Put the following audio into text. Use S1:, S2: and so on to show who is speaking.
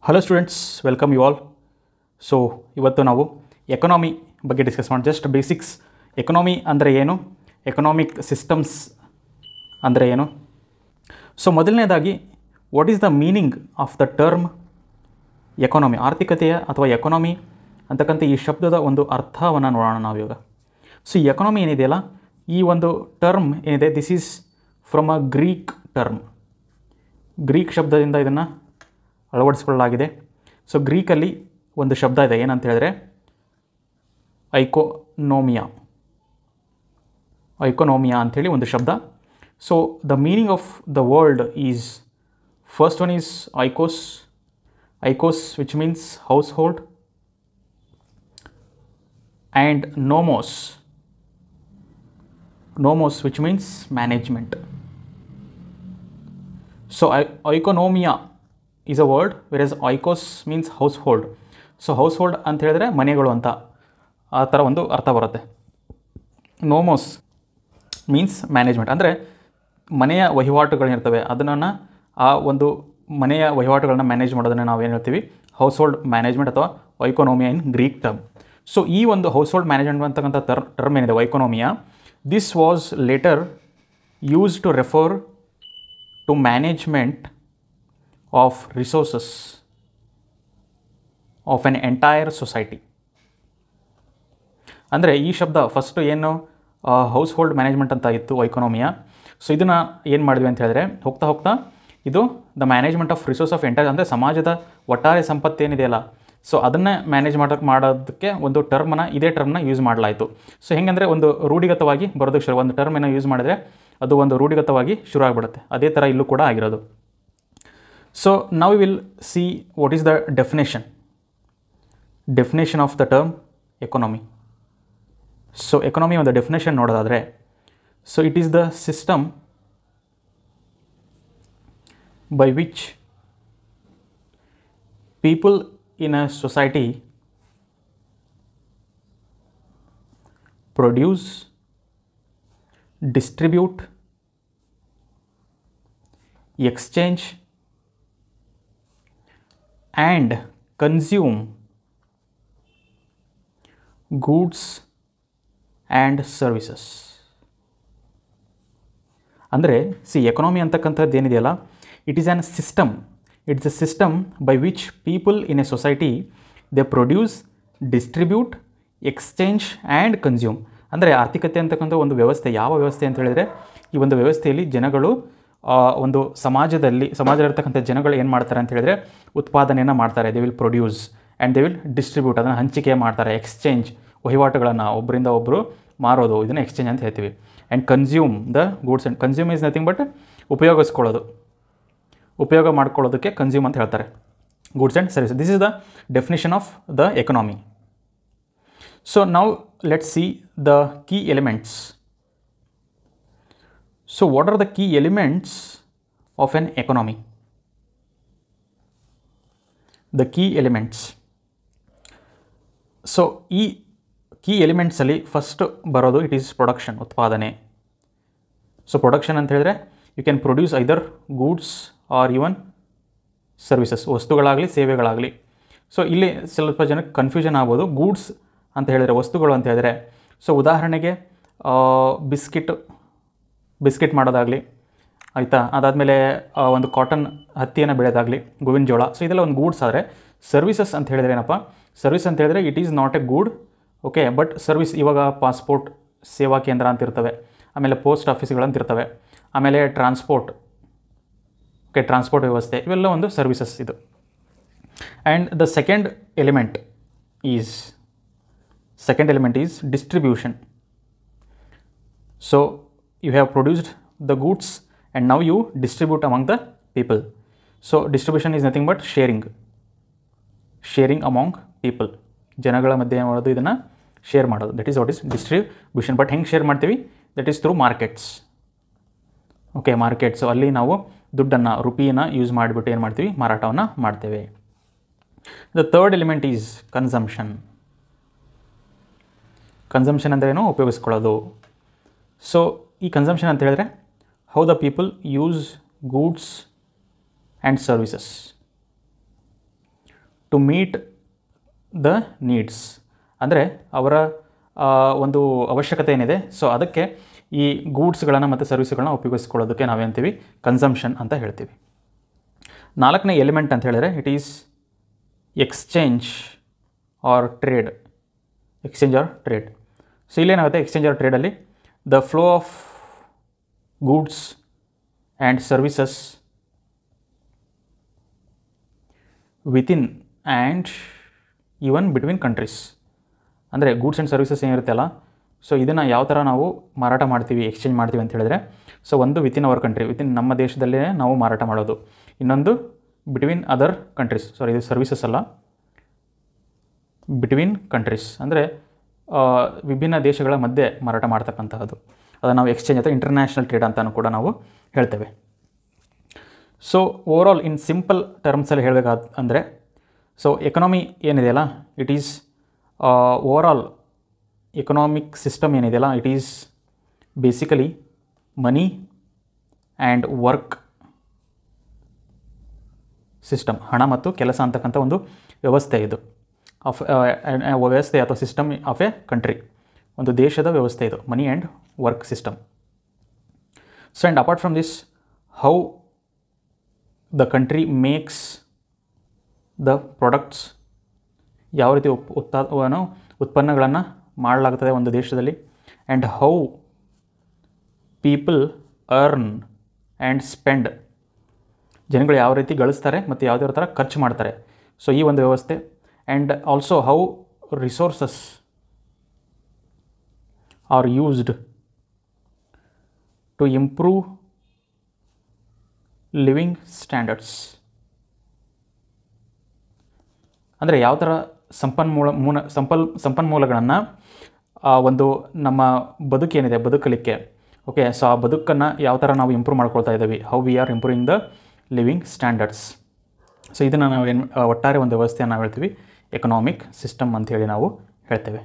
S1: Hello students, welcome you all. So ಇವತ್ತು ನಾವು economy ಬಗ್ಗೆ ಡಿಸ್ಕಸ್ ಮಾಡೋಣ. ಜಸ್ಟ್ ಬೇಸಿಕ್ಸ್, ಎಕನಾಮಿ ಅಂದರೆ ಏನು, ಎಕನಾಮಿಕ್ ಸಿಸ್ಟಮ್ಸ್ ಅಂದರೆ ಏನು. ಸೊ ಮೊದಲನೇದಾಗಿ, what is the meaning of the term economy? ಆರ್ಥಿಕತೆಯ ಅಥವಾ ಎಕಾನಮಿ ಅಂತಕ್ಕಂಥ ಈ ಶಬ್ದದ ಒಂದು ಅರ್ಥವನ್ನು ನೋಡೋಣ ನಾವೀಗ. ಸೊ ಈ ಎಕಾನಮಿ ಏನಿದೆಯಲ್ಲ, ಈ ಒಂದು ಟರ್ಮ್ ಏನಿದೆ, this is from a Greek term. Greek ಶಬ್ದದಿಂದ ಇದನ್ನು ಅಳವಡಿಸಿಕೊಳ್ಳಲಾಗಿದೆ. ಸೊ ಗ್ರೀಕಲ್ಲಿ ಒಂದು ಶಬ್ದ ಇದೆ, ಏನಂತ ಹೇಳಿದ್ರೆ ಐಕೋನೋಮಿಯಾ ಅಂಥೇಳಿ ಒಂದು ಶಬ್ದ. So the meaning of the word is, first one is oikos which means household, and nomos which means management. So oikonomia is a word, whereas oikos means household. So household ಅಂತ ಹೇಳಿದ್ರೆ ಮನೆಗಳು ಅಂತ, ಆ ಥರ ಒಂದು ಅರ್ಥ ಬರುತ್ತೆ. ನೋಮೋಸ್ means management, ಅಂದರೆ ಮನೆಯ ವಹಿವಾಟುಗಳೇನಿರ್ತವೆ ಅದನ್ನು, ಆ ಒಂದು ಮನೆಯ ವಹಿವಾಟುಗಳನ್ನ ಮ್ಯಾನೇಜ್ ಮಾಡೋದನ್ನು ನಾವು ಏನು ಹೇಳ್ತೀವಿ, ಹೌಸ್ಹೋಲ್ಡ್ ಮ್ಯಾನೇಜ್ಮೆಂಟ್ ಅಥವಾ oikonomia in Greek term. So ಈ ಒಂದು ಹೌಸ್ಹೋಲ್ಡ್ ಮ್ಯಾನೇಜ್ಮೆಂಟ್ ಅಂತಕ್ಕಂಥ ಟರ್ಮ್ ಏನಿದೆ oikonomia, this was later used to refer to management of resources of an entire society. ಅಂದರೆ ಈ ಶಬ್ದ ಫಸ್ಟು ಏನು ಹೌಸ್ ಹೋಲ್ಡ್ ಮ್ಯಾನೇಜ್ಮೆಂಟ್ ಅಂತ ಇತ್ತು ಐಕೋನೋಮಿಯಾ. ಸೊ ಇದನ್ನು ಏನು ಮಾಡಿದ್ವಿ ಅಂತ ಹೇಳಿದ್ರೆ, ಹೋಗ್ತಾ ಹೋಗ್ತಾ ಇದು the management of resource of entire, ಅಂದರೆ ಸಮಾಜದ ಒಟ್ಟಾರೆ ಸಂಪತ್ತೇನಿದೆಯಲ್ಲ, ಸೊ ಅದನ್ನೇ ಮ್ಯಾನೇಜ್ ಮಾಡೋದಕ್ಕೆ ಒಂದು ಇದೇ ಟರ್ಮ್ನ ಯೂಸ್ ಮಾಡಲಾಯಿತು. ಸೊ ಹೆಂಗಂದರೆ ಒಂದು ರೂಢಿಗತವಾಗಿ ಬರೋದಕ್ಕೆ ಶುರು, ಒಂದು ಟರ್ಮ್ ಏನೋ ಯೂಸ್ ಮಾಡಿದ್ರೆ ಅದು ಒಂದು ರೂಢಿಗತವಾಗಿ ಶುರು ಆಗಿಬಿಡುತ್ತೆ. ಅದೇ ಥರ ಇಲ್ಲೂ ಕೂಡ ಆಗಿರೋದು. So now we will see what is the definition of the term economy. So economy on the definition nodadadre, so it is the system by which people in a society produce, distribute, exchange and consume goods and services. ಅಂದರೆ economy ಅಂತಕ್ಕಂಥದ್ದು ಏನಿದೆಯಲ್ಲ, it is an system. It's A system by which people in a society they produce, distribute, exchange and consume. ಅಂದರೆ ಆರ್ಥಿಕತೆ ಅಂತಕ್ಕಂಥ ಒಂದು ವ್ಯವಸ್ಥೆ. ಯಾವ ವ್ಯವಸ್ಥೆ ಅಂತ ಹೇಳಿದರೆ, ಈ ಒಂದು ವ್ಯವಸ್ಥೆಯಲ್ಲಿ ಜನಗಳು ಒಂದು ಸಮಾಜದಲ್ಲಿರ್ತಕ್ಕಂಥ ಜನಗಳು ಏನು ಮಾಡ್ತಾರೆ ಅಂತ ಹೇಳಿದ್ರೆ, ಉತ್ಪಾದನೆಯನ್ನು ಮಾಡ್ತಾರೆ. They will produce and they will distribute, ಅದನ್ನು ಹಂಚಿಕೆ ಮಾಡ್ತಾರೆ. ಎಕ್ಸ್ಚೇಂಜ್, ವಹಿವಾಟುಗಳನ್ನು ಒಬ್ಬರಿಂದ ಒಬ್ಬರು ಮಾರೋದು, ಇದನ್ನು ಎಕ್ಸ್ಚೇಂಜ್ ಅಂತ ಹೇಳ್ತೀವಿ. And consume the goods. And consume is nothing but ಉಪಯೋಗ ಮಾಡ್ಕೊಳ್ಳೋದಕ್ಕೆ ಕನ್ಸ್ಯೂಮ್ ಅಂತ ಹೇಳ್ತಾರೆ. Goods and service. This is the definition of the economy. So now let's see the key elements. So what are the key elements of an economy? The key elements. So ಈ key elements ಅಲ್ಲಿ first ಬರೋದು, it is production, ಉತ್ಪಾದನೆ. So production ಅಂತ ಹೇಳಿದ್ರೆ, you can produce either goods or even services, ವಸ್ತುಗಳಾಗಲಿ ಸೇವೆಗಳಾಗಲಿ. So ಇಲ್ಲಿ ಸ್ವಲ್ಪ ಜನಕ್ಕೆ ಕನ್ಫ್ಯೂಷನ್ ಆಗ್ಬೋದು. ಗೂಡ್ಸ್ ಅಂತ ಹೇಳಿದರೆ, ವಸ್ತುಗಳು ಅಂತ ಹೇಳಿದರೆ, ಸೊ ಉದಾಹರಣೆಗೆ ಬಿಸ್ಕಿಟ್ ಮಾಡೋದಾಗಲಿ, ಆಯಿತಾ, ಅದಾದಮೇಲೆ ಒಂದು ಕಾಟನ್ ಹತ್ತಿಯನ್ನು ಬೆಳೆಯೋದಾಗಲಿ, ಗೋವಿನ ಜೋಳ. ಸೊ ಇದೆಲ್ಲ ಒಂದು ಗೂಡ್ಸ್. ಆದರೆ ಸರ್ವಿಸಸ್ ಅಂತ ಹೇಳಿದ್ರೆ ಏನಪ್ಪ, ಸರ್ವಿಸ್ ಅಂತ ಹೇಳಿದ್ರೆ it is not A good, okay, but service. ಇವಾಗ ಪಾಸ್ಪೋರ್ಟ್ ಸೇವಾ ಕೇಂದ್ರ ಅಂತ ಇರ್ತವೆ, ಆಮೇಲೆ ಪೋಸ್ಟ್ ಆಫೀಸ್ಗಳಂತ ಇರ್ತವೆ, ಆಮೇಲೆ ಟ್ರಾನ್ಸ್ಪೋರ್ಟ್ ವ್ಯವಸ್ಥೆ, ಇವೆಲ್ಲ ಒಂದು ಸರ್ವಿಸಸ್ ಇದು. And the second element is distribution. So you have produced the goods and now you distribute among the people. So distribution is nothing but sharing among people. ಜನಗಳ ಮಧ್ಯೆ ಮಾಡೋದು, ಇದನ್ನು ಶೇರ್ ಮಾಡೋದು, that is what is distribution. But ಹೆಂಗೆ share ಮಾಡ್ತೀವಿ? That is through markets. Okay, markets, ಅಲ್ಲಿ ನಾವು ದುಡ್ಡನ್ನು, ರುಪಿಯನ್ನು ಯೂಸ್ ಮಾಡಿಬಿಟ್ಟು ಏನು ಮಾಡ್ತೀವಿ, ಮಾರಾಟವನ್ನು ಮಾಡ್ತೇವೆ. The third element is consumption. ಅಂದರೆ ಏನು? ಉಪಯೋಗಿಸ್ಕೊಳ್ಳೋದು. ಸೊ ಈ ಕನ್ಸಂಪ್ಷನ್ ಅಂತ ಹೇಳಿದ್ರೆ, how the people use goods and services. To meet the needs, ಅಂದರೆ ಅವರ ಒಂದು ಅವಶ್ಯಕತೆ ಏನಿದೆ ಸೊ ಅದಕ್ಕೆ ಈ ಗೂಡ್ಸ್ಗಳನ್ನು ಮತ್ತು ಸರ್ವಿಸ್ಗಳನ್ನ ಉಪಯೋಗಿಸ್ಕೊಳ್ಳೋದಕ್ಕೆ ನಾವೇಂತೀವಿ ಕನ್ಸಂಪ್ಷನ್ ಅಂತ ಹೇಳ್ತೀವಿ. 4ನೇ ಎಲಿಮೆಂಟ್ ಅಂತ ಹೇಳಿದರೆ it is exchange or trade. Exchange or trade. So ಇಲ್ಲೇನಾಗುತ್ತೆ, ಎಕ್ಸ್ಚೇಂಜ್ ಆರ್ ಟ್ರೇಡಲ್ಲಿ the flow of goods and services within and even between countries. ಅಂದರೆ ಗೂಡ್ಸ್ ಆ್ಯಂಡ್ ಸರ್ವಿಸಸ್ ಏನಿರುತ್ತಲ್ಲ, ಸೊ ಇದನ್ನು ಯಾವ ಥರ ನಾವು ಮಾರಾಟ ಮಾಡ್ತೀವಿ, ಎಕ್ಸ್ಚೇಂಜ್ ಮಾಡ್ತೀವಿ ಅಂತ ಹೇಳಿದ್ರೆ, ಸೊ ಒಂದು ವಿತಿನ್ ಅವರ್ ಕಂಟ್ರಿ, ವಿತಿನ್ ನಮ್ಮ ದೇಶದಲ್ಲೇ ನಾವು ಮಾರಾಟ ಮಾಡೋದು. ಇನ್ನೊಂದು ಬಿಟ್ವೀನ್ ಅದರ್ ಕಂಟ್ರೀಸ್, ಸಾರಿ ಇದು ಸರ್ವಿಸಸ್ ಅಲ್ಲ, ಬಿಟ್ವೀನ್ ಕಂಟ್ರೀಸ್ ಅಂದರೆ ವಿಭಿನ್ನ ದೇಶಗಳ ಮಧ್ಯೆ ಮಾರಾಟ ಮಾಡ್ತಕ್ಕಂತಹದ್ದು. ಅದನ್ನು ನಾವು ಎಕ್ಸ್ಚೇಂಜ್ ಅಥವಾ ಇಂಟರ್ನ್ಯಾಷನಲ್ ಟ್ರೇಡ್ ಅಂತಲೂ ಕೂಡ ನಾವು ಹೇಳ್ತೇವೆ. ಸೊ ಓವರಾಲ್ ಇನ್ ಸಿಂಪಲ್ ಟರ್ಮ್ಸಲ್ಲಿ ಹೇಳಬೇಕಾದ ಅಂದರೆ, ಸೊ ಎಕನಾಮಿ ಏನಿದೆಯಲ್ಲ, it is overall economic system ಏನಿದೆಯಲ್ಲ, it is basically money and work system, ಹಣ ಮತ್ತು ಕೆಲಸ ಅಂತಕ್ಕಂಥ ಒಂದು ವ್ಯವಸ್ಥೆ ಇದು ವ್ಯವಸ್ಥೆ ಅಥವಾ ಸಿಸ್ಟಮ್ ಆಫ್ ಎ ಕಂಟ್ರಿ, ಒಂದು ದೇಶದ ವ್ಯವಸ್ಥೆ ಇದು, ಮನಿ and work system. So and apart from this, how the country makes the products, ಯಾವ ರೀತಿ ಉತ್ಪನ್ನಗಳನ್ನು ಮಾಡಲಾಗ್ತದೆ ಒಂದು ದೇಶದಲ್ಲಿ, and how people earn and spend, ಜನಗಳು ಯಾವ ರೀತಿ ಗಳಿಸ್ತಾರೆ ಮತ್ತು ಯಾವುದೇ ಥರ ಖರ್ಚು ಮಾಡ್ತಾರೆ. ಸೊ ಈ ಒಂದು ವ್ಯವಸ್ಥೆ. And also how resources are used to improve living standards, ಅಂದರೆ ಯಾವ ಥರ ಸಂಪನ್ಮೂಲಗಳನ್ನು ಒಂದು ನಮ್ಮ ಬದುಕೇನಿದೆ ಬದುಕಲಿಕ್ಕೆ, ಓಕೆ, ಸೊ ಆ ಬದುಕನ್ನು ಯಾವ ಥರ ನಾವು ಇಂಪ್ರೂವ್ ಮಾಡ್ಕೊಳ್ತಾ ಇದ್ದೀವಿ, how we are improving the living standards. So ಇದನ್ನು ನಾವು ಒಟ್ಟಾರೆ ಒಂದು ವ್ಯವಸ್ಥೆಯನ್ನು ನಾವು ಹೇಳ್ತೀವಿ ಎಕನಾಮಿಕ್ ಸಿಸ್ಟಮ್ ಅಂಥೇಳಿ ನಾವು ಹೇಳ್ತೇವೆ.